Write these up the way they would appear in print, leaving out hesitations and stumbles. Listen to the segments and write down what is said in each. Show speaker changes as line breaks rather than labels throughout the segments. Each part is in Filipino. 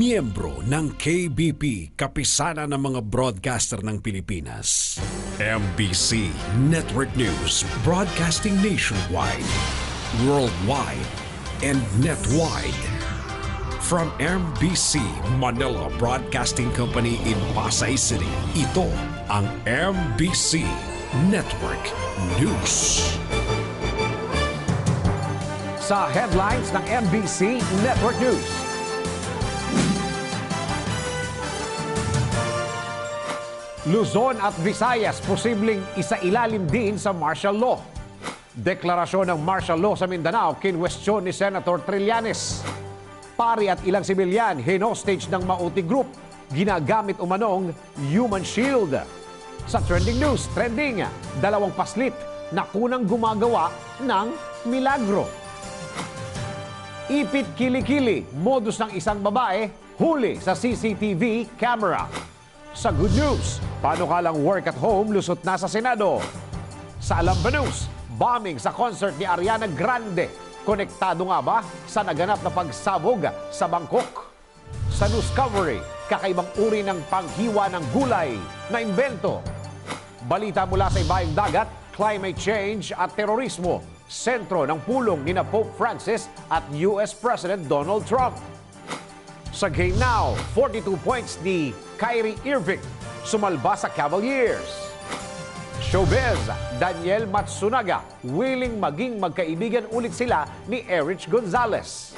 Miyembro ng KBP, kapisanan ng mga broadcaster ng Pilipinas. MBC Network News, broadcasting nationwide, worldwide, and netwide. From MBC Manila Broadcasting Company in Pasay City, ito ang MBC Network News.
Sa headlines ng MBC Network News. Luzon at Visayas posibleng isailalim din sa martial law. Deklarasyon ng martial law sa Mindanao kinwestiyon ni Senator Trillanes. Pari at ilang sibilyan hinostage ng Mauti Group. Ginagamit umanong human shield. Sa trending news, trending, dalawang paslit na kunang gumagawa ng milagro. Ipit kilikili, modus ng isang babae, huli sa CCTV camera. Sa good news, panukalang work at home lusot na sa Senado. Sa Alam ba News, bombing sa concert ni Ariana Grande. Konektado nga ba sa naganap na pagsabog sa Bangkok? Sa Discovery, kakaibang uri ng panghiwa ng gulay na imbento. Balita mula sa ibayong dagat, climate change at terorismo. Sentro ng pulong ni Pope Francis at US President Donald Trump. Sa Game Now, 42 points ni Kyrie Irving sumalba sa Cavaliers. Showbiz, Daniel Matsunaga willing maging magkaibigan ulit sila ni Erich Gonzalez.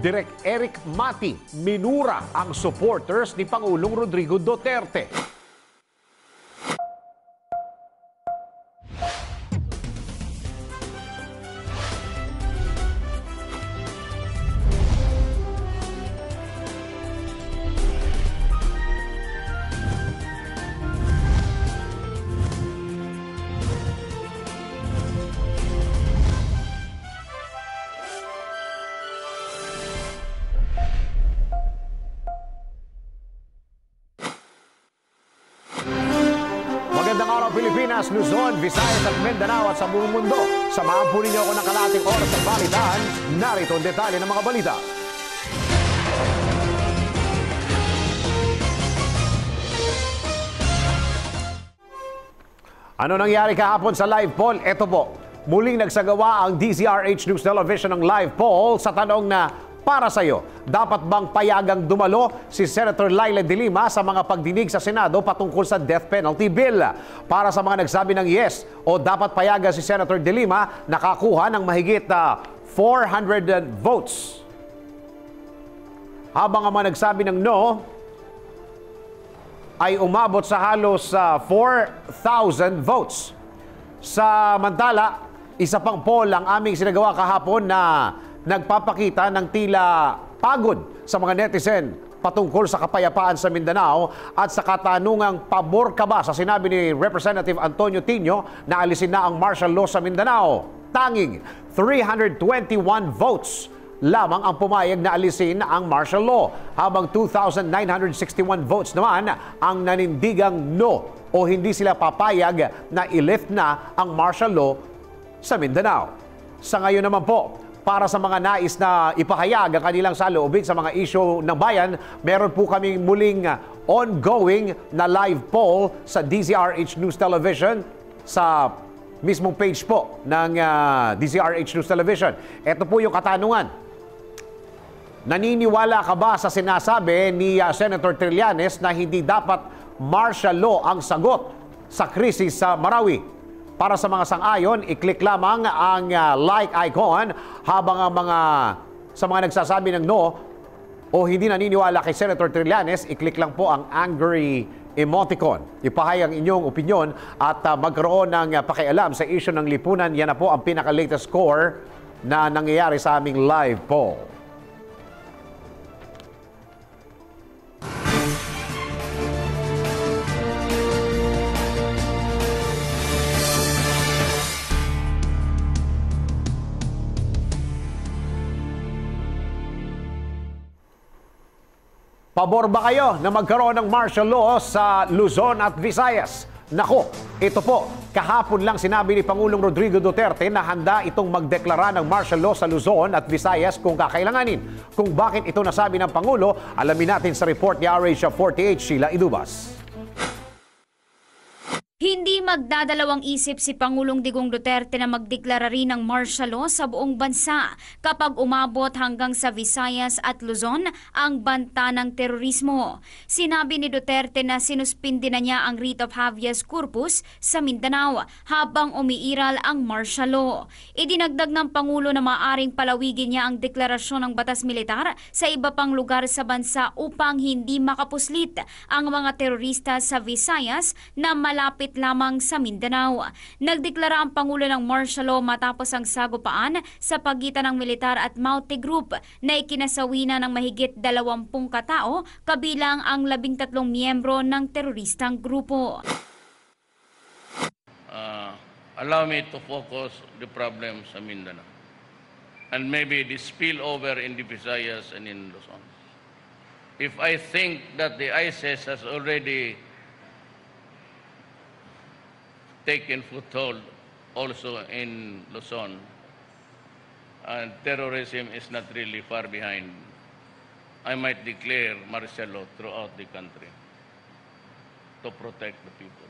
Direk Eric Mati minura ang supporters ni Pangulong Rodrigo Duterte. Pilipinas, Luzon, Visayas at Mindanao at sa buong mundo. Samahan po ninyo ako ng kalahating oras sa balitaan. Narito ang detalye ng mga balita. Ano nangyari kahapon sa live poll? Ito po, muling nagsagawa ang DZRH News Television ng live poll sa tanong na para sa iyo, dapat bang payagang dumalo si Senator Laila De Lima sa mga pagdinig sa Senado patungkol sa death penalty bill? Para sa mga nagsabi ng yes o dapat payagan si Senator De Lima, nakakuha ng mahigit 400 votes. Habang ang mga nagsabi ng no ay umabot sa halos 4,000 votes. Samantala, isa pang poll ang aming sinagawa kahapon na nagpapakita ng tila pagod sa mga netizen patungkol sa kapayapaan sa Mindanao at sa katanungang pabor ka ba sa sinabi ni Representative Antonio Tino na alisin na ang martial law sa Mindanao. Tanging 321 votes lamang ang pumayag na alisin ang martial law, habang 2,961 votes naman ang nanindigang no o hindi sila papayag na i-lift na ang martial law sa Mindanao. Sa ngayon naman po, para sa mga nais na ipahayag ang kanilang saloobin sa mga isyu ng bayan, meron po kaming muling ongoing na live poll sa DZRH News Television sa mismong page po ng DZRH News Television. Ito po yung katanungan. Naniniwala ka ba sa sinasabi ni Senator Trillanes na hindi dapat martial law ang sagot sa krisis sa Marawi? Para sa mga sang-ayon, i-click lamang ang like icon, habang ang sa mga nagsasabi ng no o hindi naniniwala kay Senator Trillanes, i-click lang po ang angry emoticon. Ipahayag ang inyong opinion at magkaroon ng pakialam sa issue ng lipunan. Yan na po ang pinaka-latest score na nangyayari sa aming live poll. Pabor ba kayo na magkaroon ng martial law sa Luzon at Visayas? Nako, ito po, kahapon lang sinabi ni Pangulong Rodrigo Duterte na handa itong magdeklara ng martial law sa Luzon at Visayas kung kakailanganin. Kung bakit ito nasabi ng Pangulo, alamin natin sa report ni RH48 Sheila Idubas.
Hindi magdadalawang isip si Pangulong Digong Duterte na magdeklara rin ng martial law sa buong bansa kapag umabot hanggang sa Visayas at Luzon ang banta ng terorismo. Sinabi ni Duterte na sinuspindi na niya ang writ of habeas corpus sa Mindanao habang umiiral ang martial law. Idinagdag ng Pangulo na maaring palawigin niya ang deklarasyon ng batas militar sa iba pang lugar sa bansa upang hindi makapuslit ang mga terorista sa Visayas na malapit lamang sa Mindanao. Nagdeklara ang Pangulo ng martial law matapos ang sagupaan sa pagitan ng militar at Maute Group na ikinasawi na ng mahigit 20 katao kabilang ang 13 miyembro ng teroristang grupo.
Allow me to focus the problem sa Mindanao and maybe the spillover in the Visayas and in Luzon. If I think that the ISIS has already taken foothold also in Luzon, and terrorism is not really far behind, I might declare martial law throughout the country to protect the people.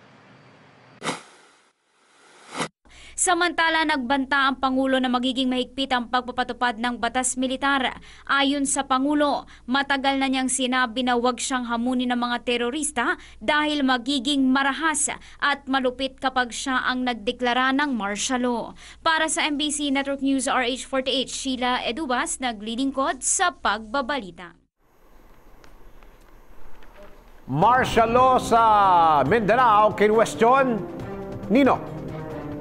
Samantala, nagbanta ang Pangulo na magiging mahigpit ang pagpapatupad ng batas militar. Ayon sa Pangulo, matagal na niyang sinabi na huwag siyang hamunin ng mga terorista dahil magiging marahas at malupit kapag siya ang nagdeklara ng martial law. Para sa MBC Network News RH48, Sheila Idubas, naglilingkod sa pagbabalita.
Martial law sa Mindanao, kinwestiyon, Nino.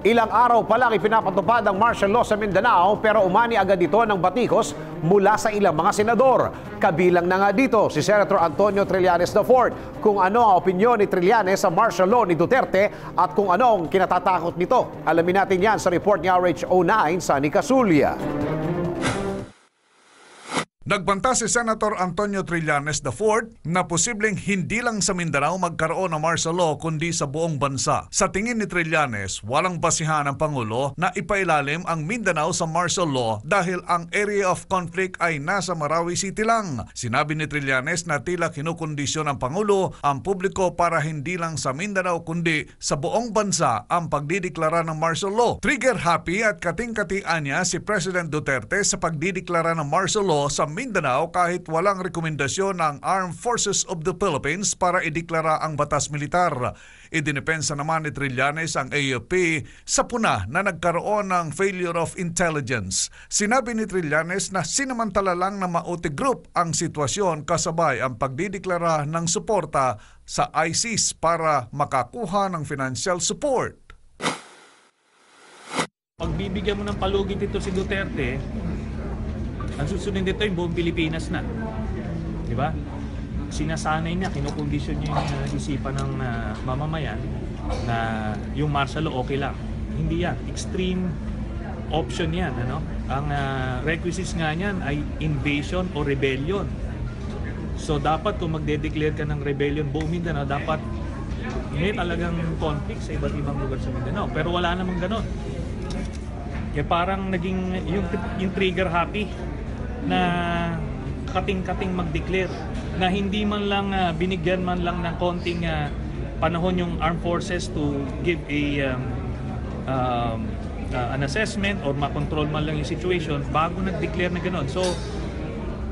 Ilang araw pa lang ipinapatupad ang martial law sa Mindanao pero umani agad ito ng batikos mula sa ilang mga senador. Kabilang na nga dito si Senator Antonio Trillanes IV. Kung ano ang opinyon ni Trillanes sa martial law ni Duterte at kung ano ang kinatatakot nito. Alamin natin yan sa report ni RH09 Sunny Casulia.
Nagbanta si Senator Antonio Trillanes IV na posibleng hindi lang sa Mindanao magkaroon ng martial law kundi sa buong bansa. Sa tingin ni Trillanes, walang basihan ng Pangulo na ipailalim ang Mindanao sa martial law dahil ang area of conflict ay nasa Marawi City lang. Sinabi ni Trillanes na tila kinukondisyon ng Pangulo ang publiko para hindi lang sa Mindanao kundi sa buong bansa ang pagdideklara ng martial law. Trigger happy at kating-katian niya si President Duterte sa pagdideklara ng martial law sa Mindanao kahit walang rekomendasyon ng Armed Forces of the Philippines para ideklara ang batas militar. Idinepensa naman ni Trillanes ang AFP sa puna na nagkaroon ng failure of intelligence. Sinabi ni Trillanes na sinamantala lang na Maute Group ang sitwasyon kasabay ang pagdideklara ng suporta sa ISIS para makakuha ng financial support.
Pagbibigyan mo ng palugit ito si Duterte, ang susunod dito yung buong Pilipinas na. Di ba? Sinasanay niya, kinukondisyon niya yung isipan ng mamamayan na yung martial law okay lang. Hindi yan. Extreme option yan. Ano? Ang requisites nga niyan ay invasion o rebellion. So dapat kung magde-declare ka ng rebellion buong Mindanao, dapat may talagang conflict sa iba't ibang lugar sa Mindanao. Pero wala namang ganon. Kaya parang naging yung trigger happy na kating-kating mag-declare na hindi man lang binigyan man lang ng konting panahon yung armed forces to give an assessment or makontrol man lang yung situation bago nag-declare na gano'n. So,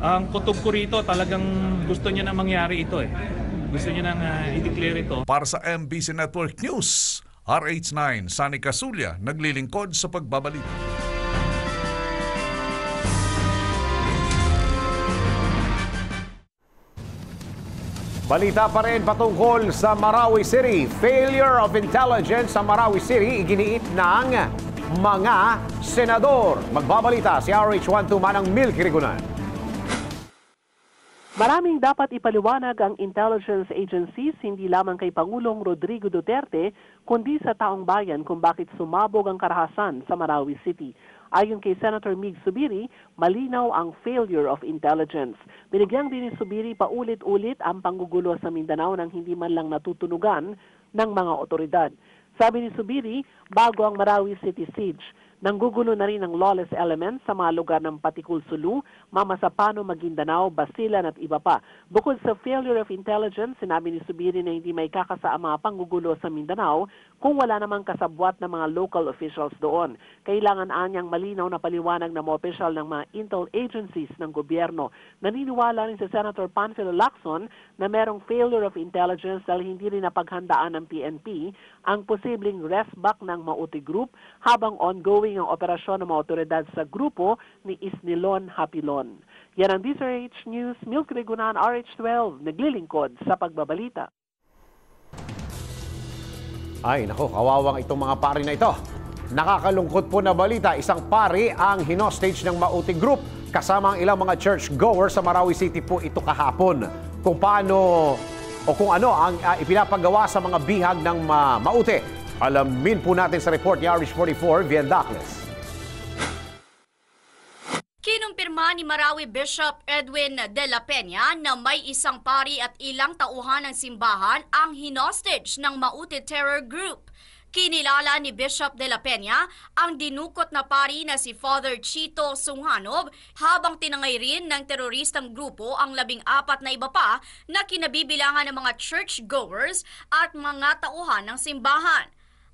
ang kutob ko rito talagang gusto niya na mangyari ito eh. Gusto niya nang i-declare ito.
Para sa MBC Network News, RH9 Sunny Casulia, naglilingkod sa pagbabalita.
Balita pa rin patungkol sa Marawi City. Failure of intelligence sa Marawi City iginiit ng mga senador. Magbabalita si RH12 Manang Milky Rigunan.
Maraming dapat ipaliwanag ang intelligence agencies hindi lamang kay Pangulong Rodrigo Duterte kundi sa taong bayan kung bakit sumabog ang karahasan sa Marawi City. Ayon kay Senator Mig Zubiri, malinaw ang failure of intelligence. Binigyang din ni Zubiri paulit-ulit ang panggugulo sa Mindanao nang hindi man lang natutunugan ng mga otoridad. Sabi ni Subiri, bago ang Marawi City siege, nanggugulo na rin ang lawless elements sa mga lugar ng Patikul Sulu, Mamasapano, Maguindanao, Basilan at iba pa. Bukod sa failure of intelligence, sinabi ni Subiri na hindi may kakasa ang mga panggugulo sa Mindanao kung wala namang kasabwat ng mga local officials doon. Kailangan anyang malinaw na paliwanag ng mga opisyal ng mga intel agencies ng gobyerno. Naniniwala rin si Senator Panfilo Lacson na merong failure of intelligence dahil hindi rin napaghandaan ng PNP ang posibleng restback ng Mauti Group habang ongoing ang operasyon ng mga otoridad sa grupo ni Isnilon Hapilon. Yan ang DZRH News, Milk Regunan, RH12, naglilingkod sa pagbabalita.
Ay, nako, kawawang itong mga pari na ito. Nakakalungkot po na balita, isang pari ang hinostage ng Mauti Group kasama ang ilang mga church-goers sa Marawi City po ito kahapon. Kung paano o kung ano ang ipinapagawa sa mga bihag ng Mauti. Alamin po natin sa report ni RH44, Vian Dacles.
Kinumpirma ni Marawi Bishop Edwin de la Peña na may isang pari at ilang tauhan ng simbahan ang hinostage ng Mauti Terror Group. Kinilala ni Bishop de la Peña ang dinukot na pari na si Father Chito Sunghanov habang tinangay rin ng teroristang grupo ang 14 na iba pa na kinabibilangan ng mga church-goers at mga tauhan ng simbahan.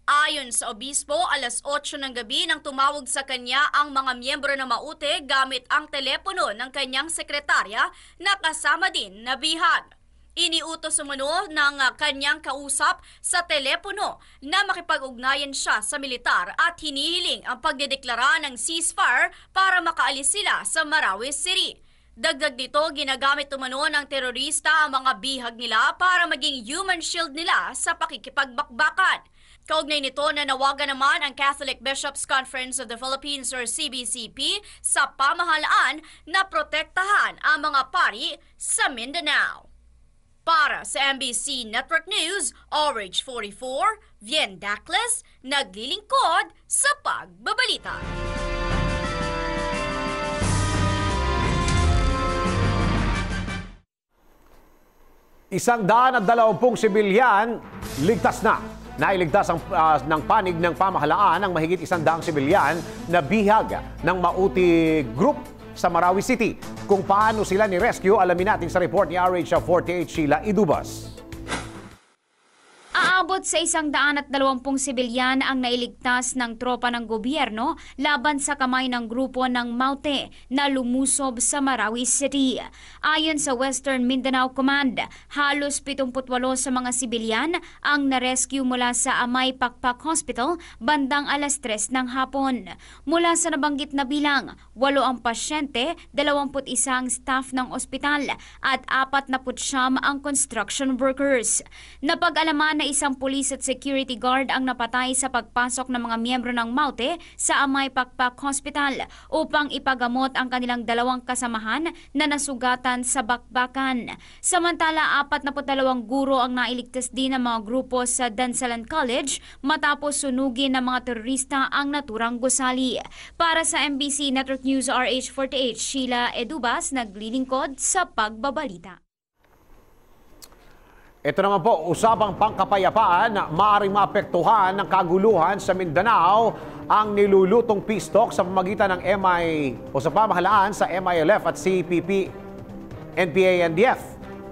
Ayon sa obispo, alas 8 ng gabi nang tumawag sa kanya ang mga miyembro ng Mauti gamit ang telepono ng kanyang sekretarya na kasama din na bihag. Iniutos umano ng kanyang kausap sa telepono na makipag-ugnayan siya sa militar at hinihiling ang pagdedeklara ng ceasefire para makaalis sila sa Marawi City. Dagdag dito, ginagamit umano ng terorista ang mga bihag nila para maging human shield nila sa pakikipagbakbakan. Kaugnay nito, nanawagan naman ang Catholic Bishops' Conference of the Philippines or CBCP sa pamahalaan na protektahan ang mga pari sa Mindanao. Para sa MBC Network News, RH44, Vian Dacles, naglilingkod sa pagbabalita.
Isang 120 sibilyan ligtas na. Nailigtas ng panig ng pamahalaan ang mahigit 100 sibilyan na bihag ng Mauti Group sa Marawi City. Kung paano sila ni-rescue, alamin natin sa report ni RH48 Sheila Idubas.
Aabot sa 120 sibilyan ang nailigtas ng tropa ng gobyerno laban sa kamay ng grupo ng Maute na lumusob sa Marawi City. Ayon sa Western Mindanao Command, halos 78 sa mga sibilyan ang narescue mula sa Amay Pakpak Hospital bandang alas 3 ng hapon. Mula sa nabanggit na bilang, 8 ang pasyente, 21 ang staff ng ospital at 49 ang construction workers. Napag-alaman na isang pulis at security guard ang napatay sa pagpasok ng mga miyembro ng Maute sa Amay Pakpak Hospital upang ipagamot ang kanilang 2 kasamahan na nasugatan sa bakbakan. Samantala, 42 guro ang nailigtas din ng mga grupo sa Dansalan College matapos sunugin ng mga terorista ang naturang gusali. Para sa MBC Network News RH48, Sheila Edubas, naglilingkod sa pagbabalita.
Ito naman po, usapang pangkapayapaan na maaaring maapektuhan ng kaguluhan sa Mindanao ang nilulutong peace talk sa pamagitan ng sa pamahalaan sa MILF at CPP, NPA, NDF.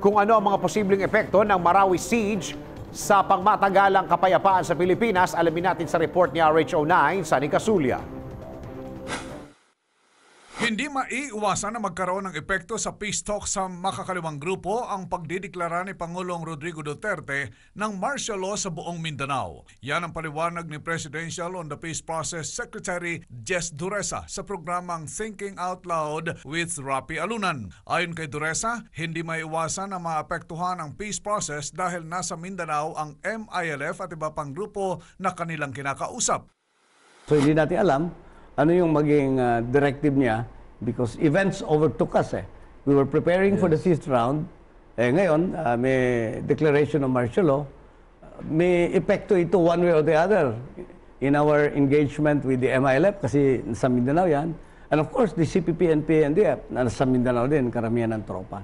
Kung ano ang mga posibleng epekto ng Marawi Siege sa pangmatagalang kapayapaan sa Pilipinas, alamin natin sa report ni RH09, Sunny Casulia.
Hindi maiiwasan na magkaroon ng epekto sa peace talk sa makakaliwang grupo ang pagdideklara ni Pangulong Rodrigo Duterte ng martial law sa buong Mindanao. Yan ang paliwanag ni Presidential on the Peace Process Secretary Jess Duresa sa programang Thinking Out Loud with Rapi Alunan. Ayon kay Duresa, hindi maiiwasan na maapektuhan ang peace process dahil nasa Mindanao ang MILF at iba pang grupo na kanilang kinakausap.
So hindi natin alam ano yung maging directive niya because events overtook us. We were preparing for the 6th round. Ngayon, may declaration of martial law. May epekto ito one way or the other in our engagement with the MILF kasi sa Mindanao yan. And of course, the CPP, NPA, NDF na sa Mindanao din, karamihan ng tropa.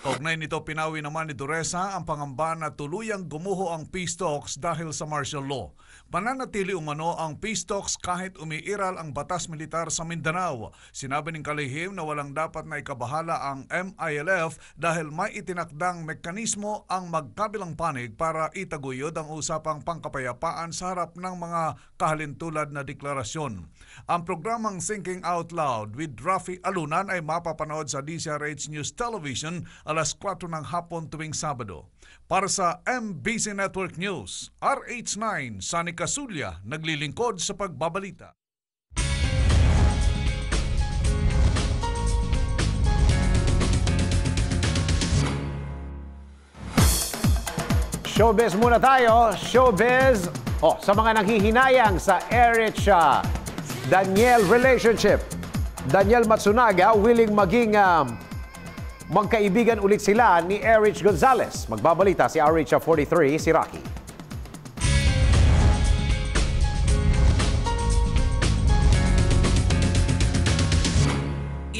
Kaugnay nito, pinawi naman ni Duresa ang pangamba na tuluyang gumuho ang peace talks dahil sa martial law. Mananatili umano ang peace talks kahit umiiral ang batas militar sa Mindanao. Sinabi ng kalihim na walang dapat na ikabahala ang MILF dahil may itinakdang mekanismo ang magkabilang panig para itaguyod ang usapang pangkapayapaan sa harap ng mga kahalintulad na deklarasyon. Ang programang Thinking Out Loud with Rafi Alunan ay mapapanood sa DCRH News Television alas 4 ng hapon tuwing Sabado. Para sa MBC Network News, RH9, Sunny Casulia, naglilingkod sa pagbabalita.
Showbiz muna tayo. Showbiz. Sa mga nanghihinayang sa Erich Daniel relationship. Daniel Matsunaga willing maging magkaibigan ulit sila ni Erich Gonzalez. Magbabalita si RH43, si Rocky.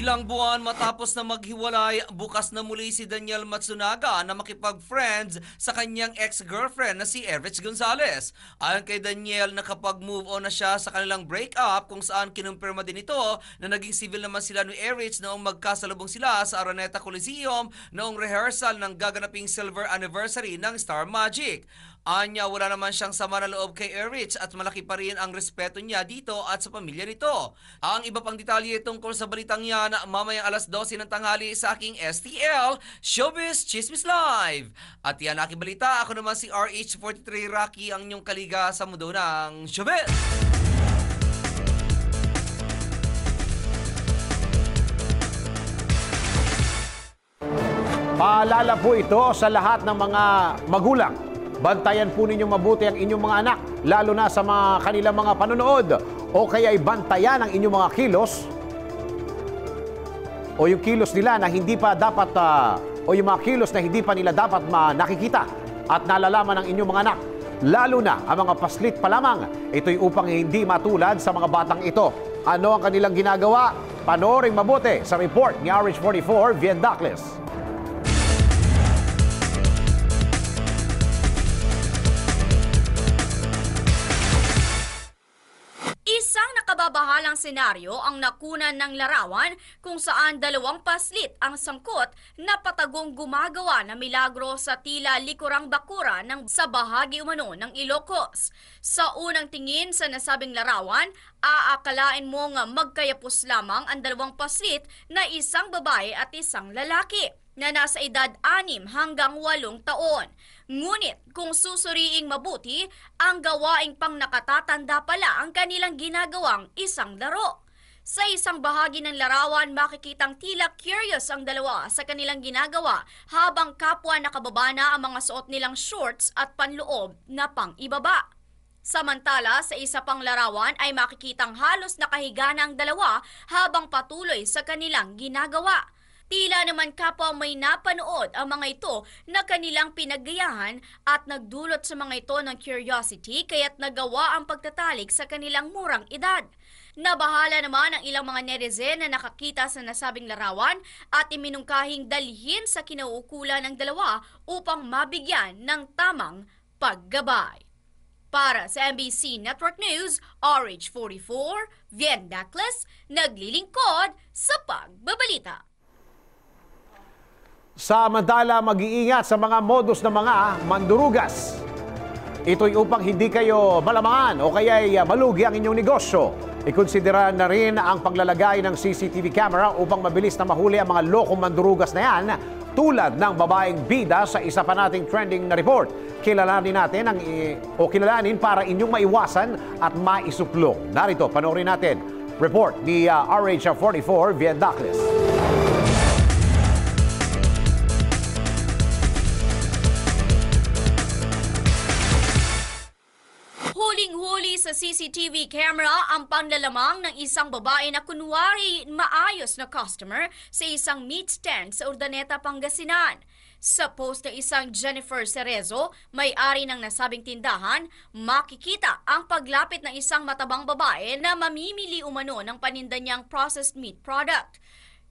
Ilang buwan matapos na maghiwalay, bukas na muli si Daniel Matsunaga na makipag-friends sa kanyang ex-girlfriend na si Erich Gonzalez. Ayon kay Daniel, nakapag-move on na siya sa kanilang breakup kung saan kinumpirma din ito na naging civil naman sila ni Erich noong magkasalubong sila sa Araneta Coliseum noong rehearsal ng gaganaping silver anniversary ng Star Magic. Anya, wala naman siyang sama na loob kay Erich at malaki pa rin ang respeto niya dito at sa pamilya nito. Ang iba pang detalye tungkol sa balitang yan mamayang alas 12 ng tanghali sa aking STL, Showbiz Chismis Live. At yan aking balita, ako naman si RH43 Rocky, ang inyong kaliga sa mundo ng Showbiz.
Paalala po ito sa lahat ng mga magulang. Bantayan po ninyong mabuti ang inyong mga anak, lalo na sa mga kanilang mga panonood. O kaya'y bantayan ang inyong mga kilos o yung kilos nila na hindi pa dapat o yung mga kilos na hindi pa nila dapat nakikita at nalalaman ng inyong mga anak. Lalo na ang mga paslit pa lamang. Ito'y upang hindi matulad sa mga batang ito. Ano ang kanilang ginagawa? Panoorin mabuti sa report ni RH44, Vien Dacles.
Isang nakababahalang senaryo ang nakunan ng larawan kung saan dalawang paslit ang sangkot na patagong gumagawa na milagro sa tila likurang bakura sa bahagi umano ng Ilocos. Sa unang tingin sa nasabing larawan, aakalain mong magkayapos lamang ang dalawang paslit na isang babae at isang lalaki na nasa edad 6 hanggang 8 taon. Ngunit kung susuriing mabuti, ang gawaing pang nakatatanda pala ang kanilang ginagawang isang laro. Sa isang bahagi ng larawan, makikitang tila curious ang dalawa sa kanilang ginagawa habang kapwa nakababa na ang mga suot nilang shorts at panloob na pang-ibaba. Samantala, sa isa pang larawan ay makikitang halos nakahiga na ang dalawa habang patuloy sa kanilang ginagawa. Tila naman kapwa may napanood ang mga ito na kanilang pinaggayahan at nagdulot sa mga ito ng curiosity kaya't nagawa ang pagtatalik sa kanilang murang edad. Nabahala naman ang ilang mga netizen na nakakita sa nasabing larawan at iminungkahing dalhin sa kinauukulan ng dalawa upang mabigyan ng tamang paggabay. Para sa MBC Network News, RH44, Vien Dacles, naglilingkod sa pagbabalita.
Samantala, mag-iingat sa mga modus ng mga mandurugas. Ito'y upang hindi kayo malamangan o kaya'y malugi ang inyong negosyo. Ikonsidera na rin ang paglalagay ng CCTV camera upang mabilis na mahuli ang mga lokong mandurugas na yan, tulad ng babaeng bida sa isa pa nating trending na report. Kilalanin natin kilalanin para inyong maiwasan at maisuplong. Narito, panoorin natin. Report ni RH44, Vien Dacles.
Huling-huli sa CCTV camera ang panlalamang ng isang babae na kunwari maayos na customer sa isang meat stand sa Urdaneta, Pangasinan. Sa post na isang Jennifer Cerezo, may-ari ng nasabing tindahan, makikita ang paglapit ng isang matabang babae na mamimili umano ng paninda niyang processed meat product.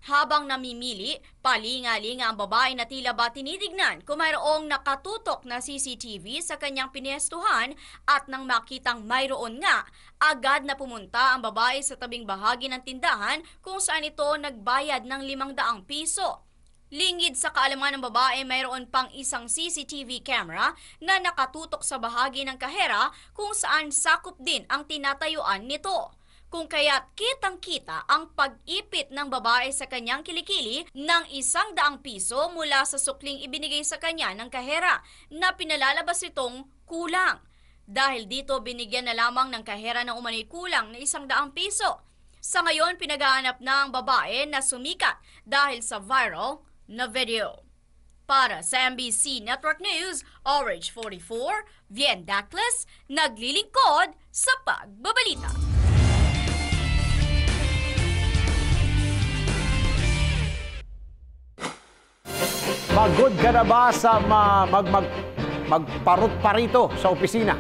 Habang namimili, palinga-linga ang babae na tila ba tinitignan kung mayroong nakatutok na CCTV sa kanyang pinestuhan at nang makitang mayroon nga, agad na pumunta ang babae sa tabing bahagi ng tindahan kung saan ito nagbayad ng 500 piso. Lingid sa kaalaman ng babae, mayroon pang isang CCTV camera na nakatutok sa bahagi ng kahera kung saan sakop din ang tinatayuan nito. Kung kaya't kitang-kita ang pag-ipit ng babae sa kanyang kilikili ng 100 piso mula sa sukling ibinigay sa kanya ng kahera na pinalalabas itong kulang. Dahil dito binigyan na lamang ng kahera ng umano'y kulang na 100 piso. Sa ngayon pinagahanap na ang babae na sumikat dahil sa viral na video. Para sa MBC Network News, Orange 44, Vien Dacles, naglilingkod sa pagbabalita.
Pagod ka na ba sa magparot-parito sa opisina?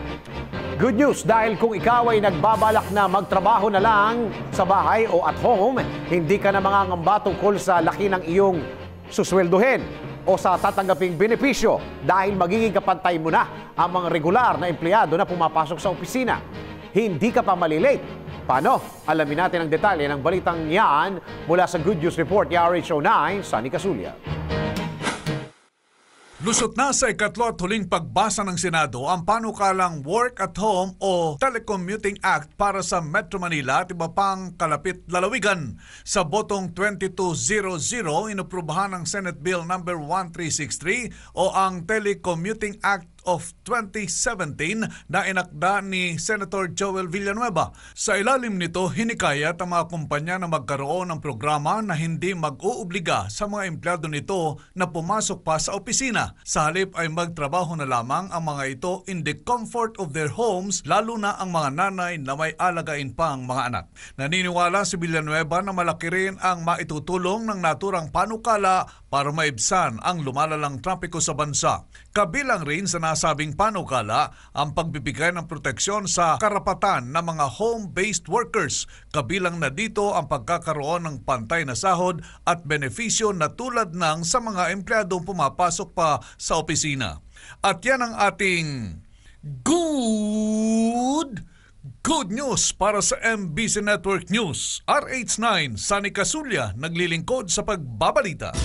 Good news dahil kung ikaw ay nagbabalak na magtrabaho na lang sa bahay o at home, hindi ka na mangangamba tungkol sa laki ng iyong suswelduhin o sa tatanggaping benepisyo dahil magiging kapantay mo na ang mga regular na empleyado na pumapasok sa opisina. Hindi ka pa malilate. Paano? Alamin natin ang detalye ng balitang yan mula sa Good News Report ni RH09, Sunny Casulia.
Lusot na sa ikatlo at huling pagbasa ng Senado ang panukalang Work at Home o Telecommuting Act para sa Metro Manila at iba pang kalapit lalawigan. Sa botong 22-0-0, inaprubahan ng Senate Bill No. 1363 o ang Telecommuting Act of 2017 na inakda ni Senator Joel Villanueva. Sa ilalim nito, hinikayat ang mga kumpanya na magkaroon ng programa na hindi mag-uubliga sa mga empleyado nito na pumasok pa sa opisina. Sa halip ay magtrabaho na lamang ang mga ito in the comfort of their homes, lalo na ang mga nanay na may alagain pang mga anak. Naniniwala si Villanueva na malaki rin ang maitutulong ng naturang panukala para maibsan ang lumalalang trapiko sa bansa. Kabilang rin sa nasabing panukala ang pagbibigay ng proteksyon sa karapatan ng mga home-based workers. Kabilang na dito ang pagkakaroon ng pantay na sahod at benepisyo na tulad ng sa mga empleyadong pumapasok pa sa opisina. At yan ang ating Good news para sa MBC Network News. RH9, Sunny Casulia, naglilingkod sa pagbabalita.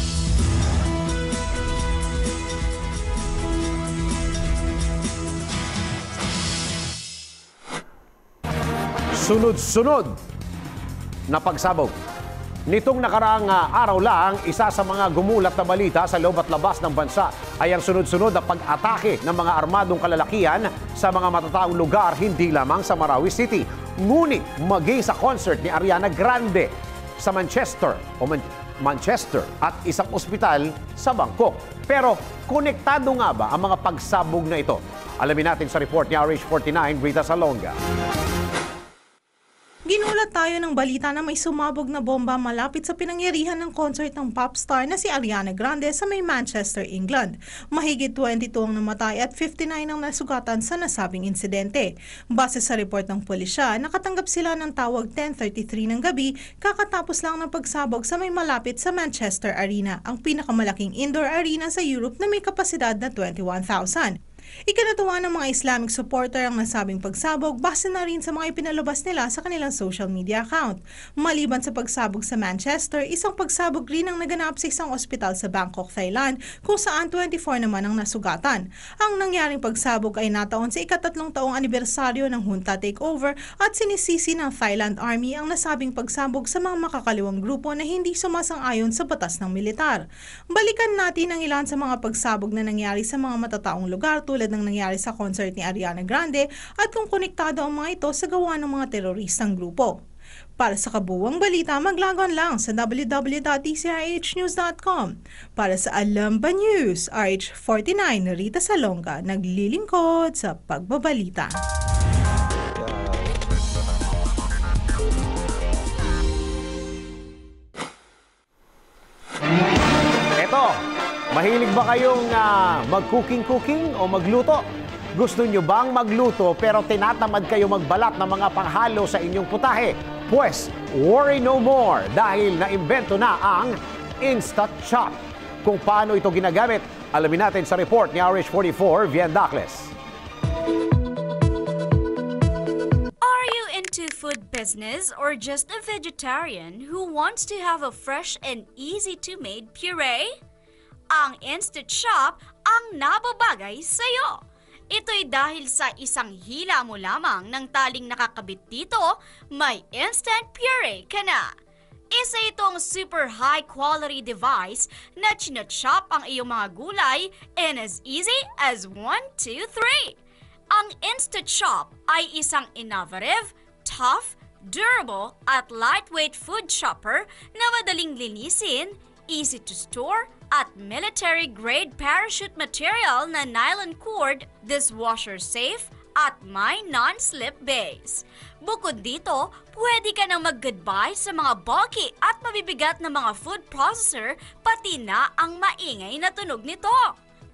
Sunod-sunod na pagsabog. Nitong nakaraang araw lang, isa sa mga gumulat na balita sa loob at labas ng bansa ay ang sunod-sunod na pag-atake ng mga armadong kalalakihan sa mga matataong lugar hindi lamang sa Marawi City, ngunit maging sa concert ni Ariana Grande sa Manchester at isang ospital sa Bangkok. Pero konektado nga ba ang mga pagsabog na ito? Alamin natin sa report ni RH49, Rita Salonga.
Ginulat tayo ng balita na may sumabog na bomba malapit sa pinangyarihan ng concert ng pop star na si Ariana Grande sa may Manchester, England. Mahigit 22 ang namatay at 59 ang nasugatan sa nasabing insidente. Base sa report ng pulisya, nakatanggap sila ng tawag 10:33 ng gabi kakatapos lang ng pagsabog sa may malapit sa Manchester Arena, ang pinakamalaking indoor arena sa Europe na may kapasidad na 21,000. Ikinatuwa ng mga Islamic supporter ang nasabing pagsabog base na rin sa mga ipinalabas nila sa kanilang social media account. Maliban sa pagsabog sa Manchester, isang pagsabog rin ang naganap sa isang ospital sa Bangkok, Thailand, kung saan 24 naman ang nasugatan. Ang nangyaring pagsabog ay nataon sa ika-3 taong anibersaryo ng junta takeover at sinisisi ng Thailand Army ang nasabing pagsabog sa mga makakaliwang grupo na hindi sumasang-ayon sa batas ng militar. Balikan natin ang ilan sa mga pagsabog na nangyari sa mga matataong lugar tulad ng nangyari sa concert ni Ariana Grande at kung konektado ang mga ito sa gawa ng mga teroristang grupo. Para sa kabuuang balita, maglagon lang sa www.tcrhnews.com. Para sa Alam Ba News, RH49, Rita Salonga, naglilingkod sa pagbabalita.
Mahilig ba kayong mag-cooking o magluto? Gusto nyo bang magluto pero tinatamad kayo magbalat ng mga panghalo sa inyong putahe? Pues, worry no more dahil naimbento na ang Instant Shop. Kung paano ito ginagamit, alamin natin sa report ni RH44, Vian Dacles.
Are you into food business or just a vegetarian who wants to have a fresh and easy-to-made puree? Ang Instant Shop ang nababagay sa'yo. Ito'y dahil sa isang hila mo lamang ng taling nakakabit dito, may instant puree ka na. Isa itong super high quality device na chinachop ang iyong mga gulay in as easy as 1, 2, 3. Ang Instant Shop ay isang innovative, tough, durable at lightweight food chopper na madaling linisin, easy to store, at military-grade parachute material na nylon cord, dishwasher safe, at may non-slip base. Bukod dito, pwede ka nang mag-goodbye sa mga bulky at mabibigat na mga food processor, pati na ang maingay na tunog nito.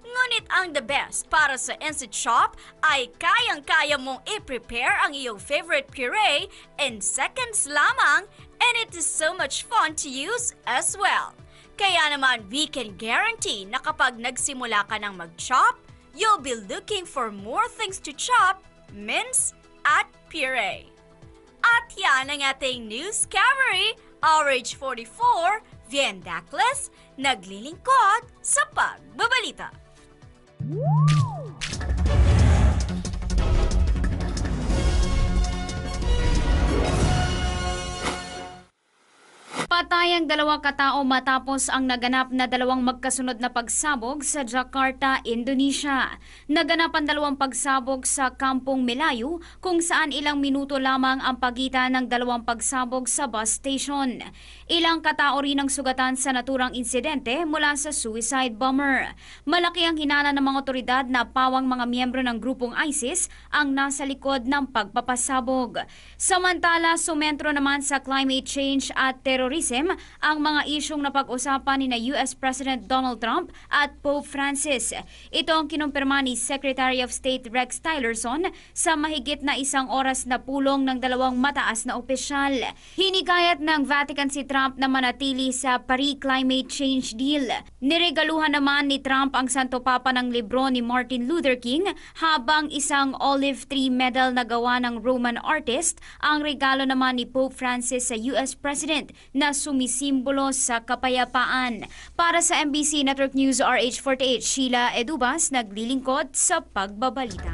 Ngunit ang the best para sa Instant Shop ay kayang-kaya mong i-prepare ang iyong favorite puree in seconds lamang, and it is so much fun to use as well. Kaya naman, we can guarantee na kapag nagsimula ka ng mag-chop, you'll be looking for more things to chop, mince, at puree. At yan ang ating news cavalry, RH44, Vian Dacles, naglilingkod sa pagbabalita.
Patay ang 2 katao matapos ang naganap na 2 magkasunod na pagsabog sa Jakarta, Indonesia. Naganap ang 2 pagsabog sa Kampung Melayu kung saan ilang minuto lamang ang pagitan ng 2 pagsabog sa bus station. Ilang katao rin ang sugatan sa naturang insidente mula sa suicide bomber. Malaki ang hinala ng mga otoridad na pawang mga miyembro ng grupong ISIS ang nasa likod ng pagpapasabog. Samantala, sumentro naman sa climate change at terrorism ang mga isyong napag-usapan ni US President Donald Trump at Pope Francis. Ito ang kinumpirma ni Secretary of State Rex Tillerson sa mahigit na 1 oras na pulong ng 2 mataas na opisyal. Hinikayat ng Vatican si Trump na manatili sa Paris Climate Change Deal. Niregaluhan naman ni Trump ang Santo Papa ng libro ni Martin Luther King, habang isang olive tree medal na gawa ng Roman artist ang regalo naman ni Pope Francis sa US President na sumisimbolo sa kapayapaan. Para sa MBC Network News RH48, Sheila Edubas, naglilingkod sa pagbabalita.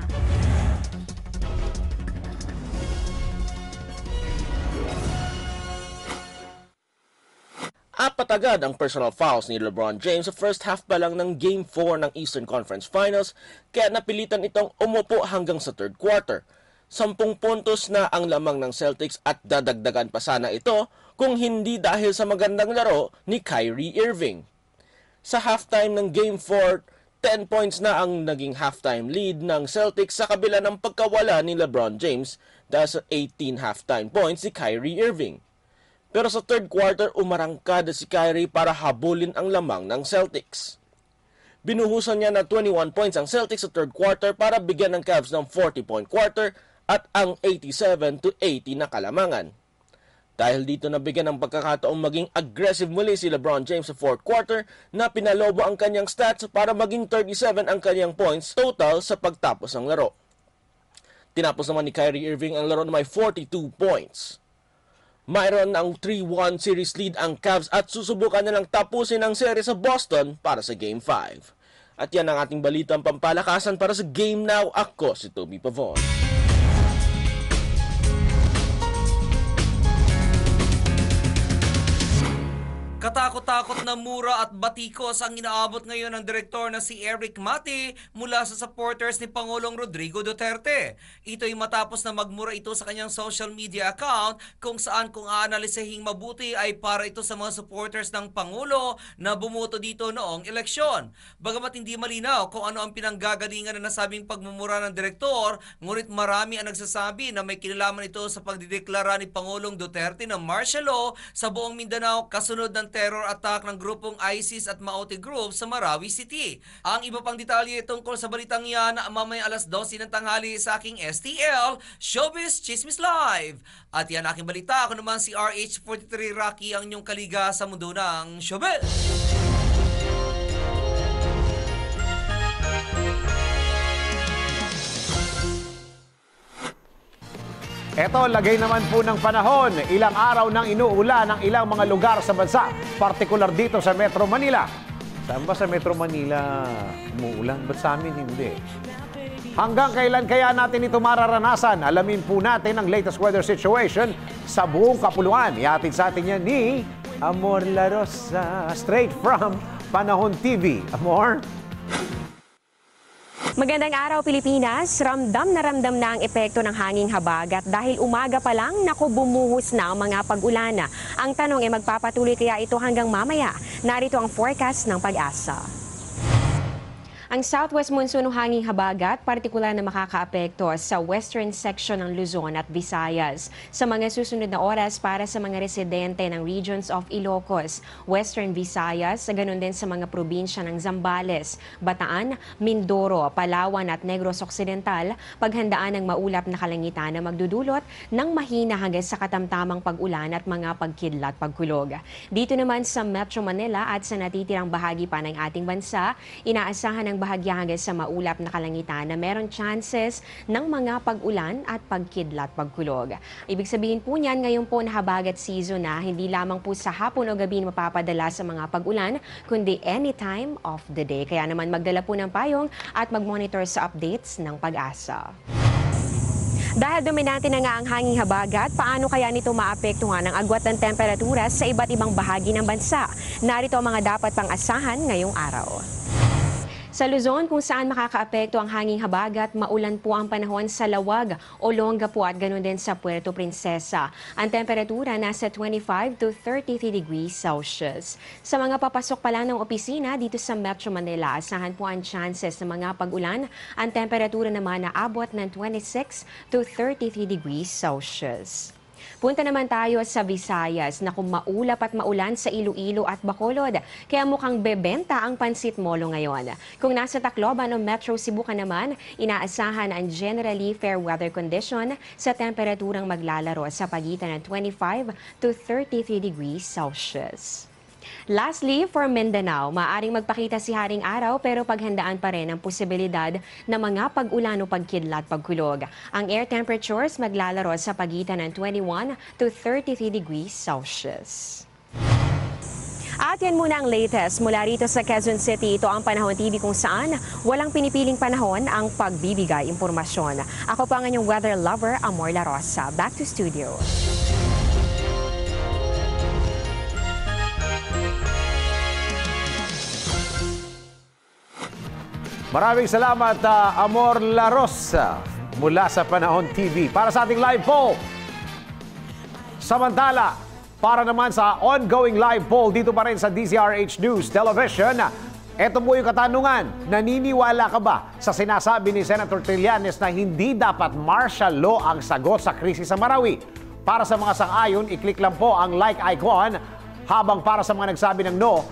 Apat agad ang personal fouls ni LeBron James sa first half pa lang ng Game 4 ng Eastern Conference Finals, kaya napilitan itong umupo hanggang sa third quarter. 10 puntos na ang lamang ng Celtics at dadagdagan pa sana ito kung hindi dahil sa magandang laro ni Kyrie Irving. Sa halftime ng Game 4, 10 points na ang naging halftime lead ng Celtics sa kabila ng pagkawala ni LeBron James dahil sa 18 halftime points ni Kyrie Irving. Pero sa third quarter, umarangkada si Kyrie para habulin ang lamang ng Celtics. Binuhusan niya na 21 points ang Celtics sa third quarter para bigyan ng Cavs ng 40-point quarter at ang 87-80 na kalamangan. Dahil dito nabigyan ng pagkakataong maging aggressive muli si LeBron James sa fourth quarter na pinalobo ang kanyang stats para maging 37 ang kanyang points total sa pagtapos ng laro. Tinapos naman ni Kyrie Irving ang laro na may 42 points. Mayroon ng 3-1 series lead ang Cavs at susubukan nilang tapusin ang series sa Boston para sa Game 5. At yan ang ating balitang pampalakasan para sa Game Now. Ako si Toby Pavon.
Katakot-takot na mura at batikos ang inaabot ngayon ng direktor na si Eric Mati mula sa supporters ni Pangulong Rodrigo Duterte. Ito'y matapos na magmura ito sa kanyang social media account kung saan kung aanalisahing mabuti ay para ito sa mga supporters ng Pangulo na bumoto dito noong eleksyon. Bagamat hindi malinaw kung ano ang pinanggagalingan na nasabing pagmumura ng direktor, ngunit marami ang nagsasabi na may kinalaman ito sa pagdideklara ni Pangulong Duterte ng martial law sa buong Mindanao kasunod ng terror attack ng grupong ISIS at Maute Group sa Marawi City. Ang iba pang detalye tungkol sa balitang yan mamaya alas 12 ng tanghali sa aking STL, Showbiz Chismis Live. At yan aking balita. Ako naman si RH43 Rocky, ang inyong kaliga sa mundo ng showbiz.
Eto, lagay naman po ng panahon. Ilang araw nang inuulan ang ilang mga lugar sa bansa, partikular dito sa Metro Manila. Saan ba sa Metro Manila umuulan? Ba't sa amin hindi? Hanggang kailan kaya natin ito mararanasan? Alamin po natin ang latest weather situation sa buong kapuluan. Ihatid sa atin yan ni Amor La Rosa, straight from Panahon TV. Amor?
Magandang araw Pilipinas, ramdam na ang epekto ng hanging habagat dahil umaga pa lang bumuhos na ang mga pag-ulan. Ang tanong ay magpapatuloy kaya ito hanggang mamaya? Narito ang forecast ng Pag-asa. Ang southwest monsoon ng hanging habagat, partikular na makakaapekto sa western section ng Luzon at Visayas. Sa mga susunod na oras para sa mga residente ng regions of Ilocos, Western Visayas, ganun din sa mga probinsya ng Zambales, Bataan, Mindoro, Palawan at Negros Occidental, paghandaan ng maulap na kalangitan na magdudulot ng mahina hanggang sa katamtamang pag-ulan at mga pagkidlat pagkulog. Dito naman sa Metro Manila at sa natitirang bahagi pa ng ating bansa, inaasahan ng bahagya hanggang sa maulap na kalangitan na meron chances ng mga pag-ulan at pagkidlat pagkulog. Ibig sabihin po niyan, ngayon po na habagat season na hindi lamang po sa hapon o gabi mapapadala sa mga pag-ulan, kundi any time of the day. Kaya naman magdala po ng payong at mag-monitor sa updates ng Pag-asa. Dahil dominante na nga ang hanging habagat, paano kaya nito maapektuhan ang agwat ng temperatura sa iba't ibang bahagi ng bansa? Narito ang mga dapat pang asahan ngayong araw. Sa Luzon, kung saan makakaapekto ang hanging habagat, maulan po ang panahon sa Lawag, Olongapo at ganoon din sa Puerto Princesa. Ang temperatura nasa 25 to 33 degrees Celsius. Sa mga papasok pa lang ng opisina dito sa Metro Manila, asahan po ang chances ng mga pag-ulan. Ang temperatura naman naabot ng 26 to 33 degrees Celsius. Punta naman tayo sa Visayas na kung maulap at maulan sa Iloilo at Bacolod, kaya mukhang bebenta ang pansit molo ngayon. Kung nasa Tacloban o Metro Cebu ka naman, inaasahan ang generally fair weather condition sa temperaturang maglalaro sa pagitan ng 25 to 33 degrees Celsius. Lastly, for Mindanao, maaaring magpakita si Haring Araw pero paghandaan pa rin ang posibilidad na mga pag-ulan o pagkidlat pagkulog. Ang air temperatures maglalaro sa pagitan ng 21 to 33 degrees Celsius. At yan muna ang latest mula rito sa Quezon City. Ito ang Panahon TV kung saan walang pinipiling panahon ang pagbibigay impormasyon. Ako po ang inyong weather lover, Amor La Rosa. Back to studio.
Maraming salamat, Amor La Rosa, mula sa Panahon TV. Para sa ating live poll. Samantala, para naman sa ongoing live poll dito pa rin sa DZRH News Television, eto po yung katanungan. Naniniwala ka ba sa sinasabi ni Senator Trillanes na hindi dapat martial law ang sagot sa krisis sa Marawi? Para sa mga sang-ayon, i-click lang po ang like icon, habang para sa mga nagsabi ng no,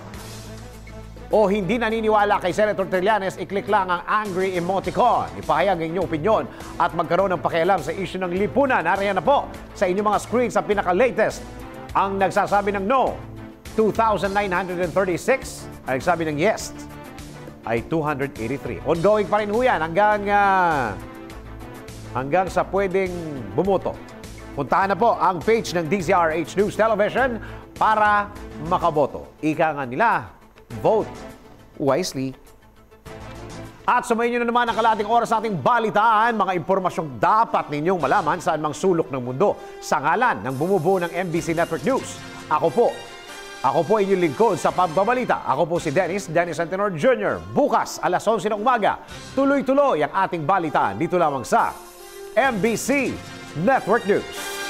o hindi naniniwala kay Senator Trillanes, i-click lang ang angry emoticon. Ipahayag ang inyong opinyon at magkaroon ng pakialam sa issue ng lipunan. Nariyan na po sa inyong mga screens sa pinaka-latest. Ang nagsasabi ng no, 2,936. Ang nagsabi ng yes ay 283. Ongoing pa rin ho yan hanggang sa pwedeng bumoto. Puntahan na po ang page ng DZRH News Television para makaboto. Ika nga nila, vote wisely. At sumayin nyo na naman ang kalating oras sa ating balitaan, mga impormasyong dapat ninyong malaman saan mang sulok ng mundo sa ngalan ng bumubuo ng MBC Network News. Ako po inyong lingkod sa pagbabalita. Ako po si Dennis Antenor Jr. Bukas, alas 11 ng umaga, tuloy-tuloy ang ating balitaan dito lamang sa MBC Network News.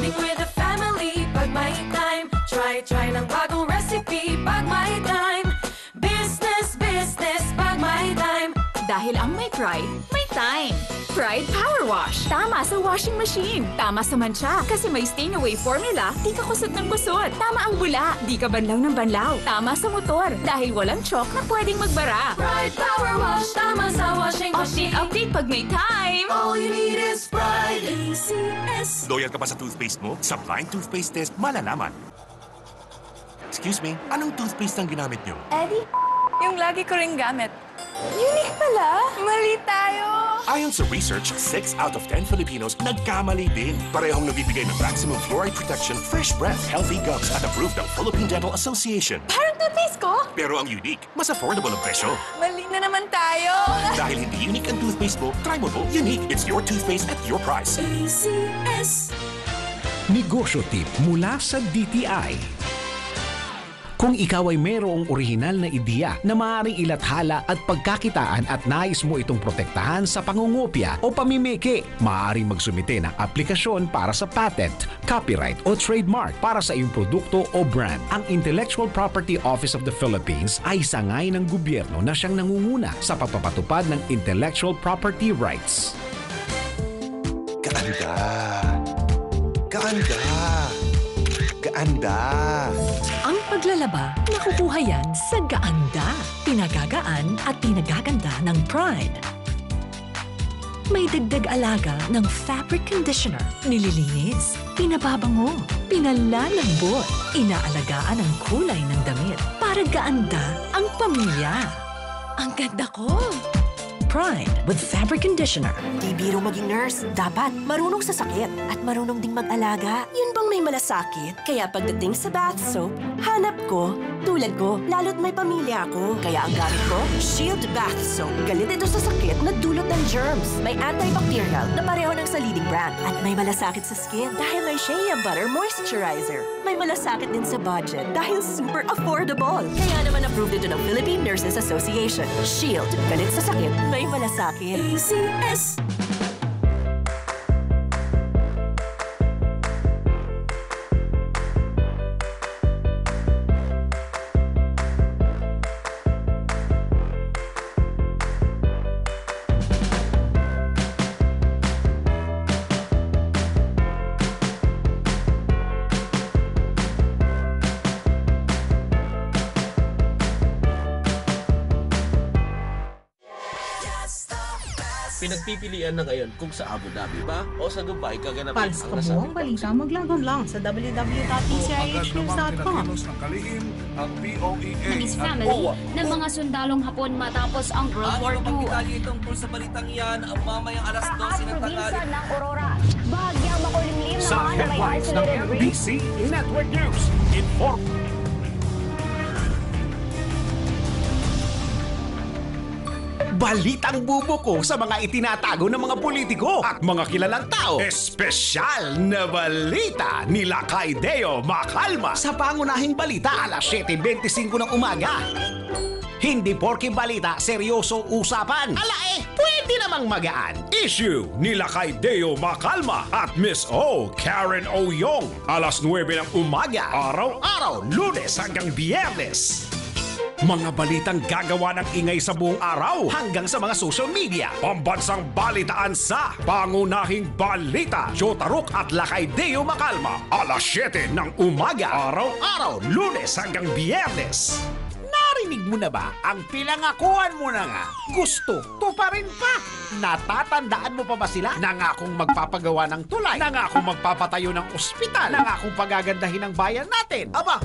Bonding with the family pag may time. Try ng bagong recipe pag may time. Business pag may time.
Dahil ang may pride, may time. Pride Power Wash. Tama sa washing machine. Tama sa mancha. Kasi may stain away formula, di ka kusot ng kusot. Tama ang bula, di ka banlaw ng banlaw. Tama sa motor, dahil walang chalk na pwedeng magbara.
Pride Power Wash. Tama sa washing machine.
Update pag may time.
All you need is Pride. ACS.
Loyal ka ba sa toothpaste mo? Sa blind toothpaste test, malalaman. Excuse me, anong toothpaste ang ginamit nyo?
Eddie, yung lagi ko rin gamit. Unique pala. Mali tayo.
Ayon sa research, 6 out of 10 Filipinos nagkamali din. Parehong nagbibigay ng maximum fluoride protection, fresh breath, healthy gums at approved ng Philippine Dental Association.
Parang toothpaste ko.
Pero ang unique, mas affordable ang presyo.
Mali na naman tayo.
Dahil hindi unique ang toothpaste mo, try mo po. Unique, it's your toothpaste at your price.
ACS.
Negosyo tip mula sa DTI. Kung ikaw ay mayroong orihinal na ideya na maaaring ilathala at pagkakitaan at nais mo itong protektahan sa pangungopia o pamimiki, maaaring magsumite ng aplikasyon para sa patent, copyright o trademark para sa iyong produkto o brand. Ang Intellectual Property Office of the Philippines ay sangay ng gobyerno na siyang nangunguna sa pagpapatupad ng intellectual property rights.
Kaanda. Kaanda. Kaanda.
Ang paglalaba, nakukuha yan sa Gaanda. Pinagagaan at pinagaganda ng Pride. May dagdag alaga ng fabric conditioner, nililinis, pinababango, pinalalambot, inaalagaan ang kulay ng damit para gaanda ang pamilya. Ang ganda ko! Pride with fabric conditioner.
Di biro maging nurse. Dapat marunong sa sakit at marunong ding mag-alaga. Yun bang may malasakit? Kaya pagdating sa bath soap, hanap ko, tulad ko, lalo't may pamilya ako. Kaya ang gamit ko, Shield Bath Soap. Galit ito sa sakit na dulot ng germs. May antibacterial na pareho ng sa leading brand. At may malasakit sa skin dahil may Shea Butter Moisturizer. May malasakit din sa budget dahil super affordable. Kaya naman approved ito ng Philippine Nurses Association. Shield. Galit sa sakit, may malasakit.
ACS.
Pinagpipilian na ngayon kung sa Abu Dhabi ba o sa Dubai kaganapin
Para sa kabuang balita, maglagon lang sa www.tcihnews.com.
Ang POEA
His family ng mga sundalong Hapon matapos ang World War II.
Detalye tungkol sa balitang yan ang mamayang alas 12 ng tanghali.
ng Aurora. Bahagyang makulimlim
Sa
naman na may
headlines ng
isolated rain.
MBC Network News, inform. Balitang bubuko sa mga itinatago ng mga politiko at mga kilalang tao. Espesyal na balita ni Lakay Deo Macalma sa pangunahing balita alas 7:25 ng umaga. Hindi porke balita, seryoso usapan. Pwede namang magaan. Issue ni Lakay Deo Macalma at Miss O. Karen Oyong. Alas 9 ng umaga, araw-araw, Lunes hanggang Biyernes. Mga balitang gagawa ng ingay sa buong araw hanggang sa mga social media. Pambansang balitaan sa Pangunahing Balita. Joe Taruk at Lakay Deo Macalma. Alas 7 ng umaga. Araw-araw, Lunes hanggang Biyernes. Narinig mo na ba ang pinangakuan mo na nga? Gusto, to pa rin pa. Natatandaan mo pa ba sila? Nangakong magpapagawa ng tulay. Nangakong magpapatayo ng ospital. Nangakong pagagandahin ang bayan natin. Aba,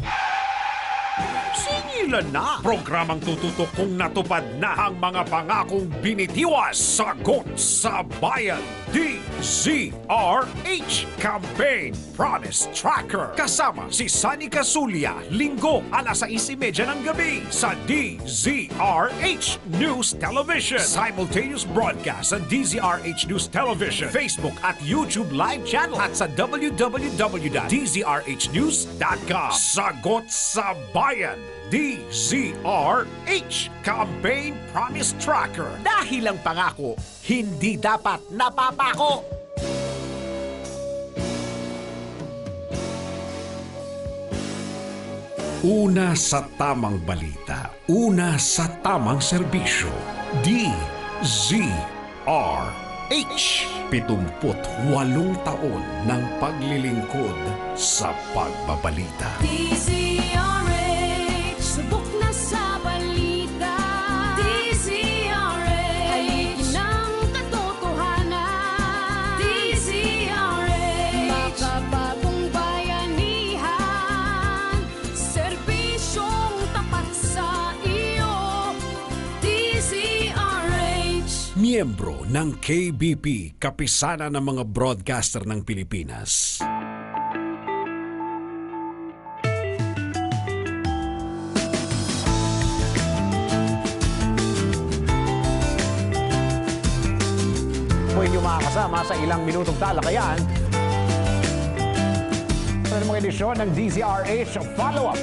singilan na. Programang tututok kung natupad na ang mga pangakong binitiwas. Sagot sa Bayan. DZRH Campaign Promise Tracker. Kasama si Sunny Casulia. Linggo, alas 6:30 ng gabi sa DZRH News Television. Simultaneous broadcast sa DZRH News Television, Facebook at YouTube live channel at sa www.dzrhnews.com. Sagot sa Bayan. DZRH Campaign Promise Tracker. Dahil ang pangako, hindi dapat napapako. Una sa tamang balita, una sa tamang serbisyo. DZRH. 78 taon ng paglilingkod sa pagbabalita.
DZRH, subok na sa balita. DZRH, haligi ng katotohanan. DZRH, makabagong bayanihan. Serbisyong tapat sa iyo. DZRH.
Miyembro ng KBP, kapisanan ng mga broadcaster ng Pilipinas.
Po inyong makakasama sa ilang minutong talakayan sa mga edisyon ng DZRH Follow-Up.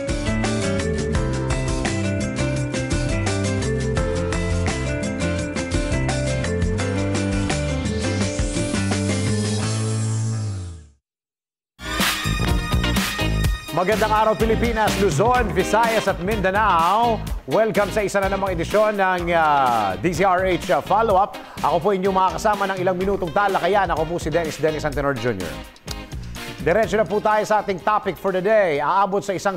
Magandang araw Pilipinas, Luzon, Visayas at Mindanao. Welcome sa isa na namang edisyon ng DZRH Follow-Up. Ako po inyong makakasama ng ilang minutong talakayan. Ako po si Dennis Antenor Jr. Diretso na po tayo sa ating topic for the day. Aabot sa isang